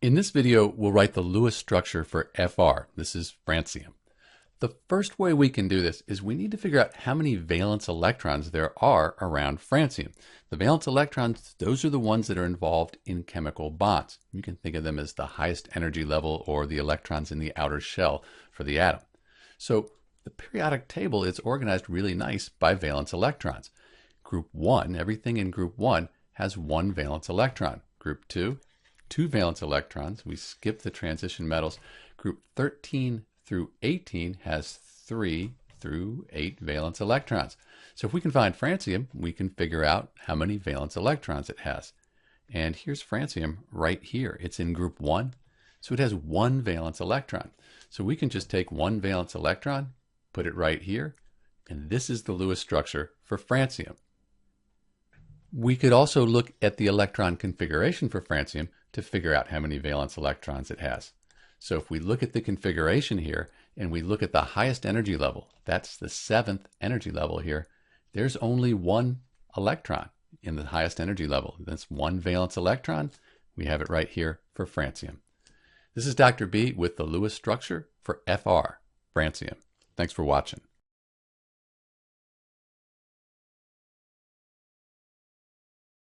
In this video, we'll write the Lewis structure for Fr. This is francium. The first way we can do this is we need to figure out how many valence electrons there are around francium. The valence electrons, those are the ones that are involved in chemical bonds. You can think of them as the highest energy level or the electrons in the outer shell for the atom. So the periodic table is organized really nice by valence electrons. Group 1, everything in group 1 has one valence electron. Group 2, two valence electrons. We skip the transition metals. Group 13 through 18 has 3 through 8 valence electrons. So if we can find francium, we can figure out how many valence electrons it has. And here's francium right here. It's in group 1, so it has one valence electron. So we can just take one valence electron, put it right here, and this is the Lewis structure for francium. We could also look at the electron configuration for francium to figure out how many valence electrons it has. So if we look at the configuration here and we look at the highest energy level, that's the 7th energy level here, there's only one electron in the highest energy level. That's one valence electron. We have it right here for francium. This is Dr. B with the Lewis structure for Fr, francium. Thanks for watching.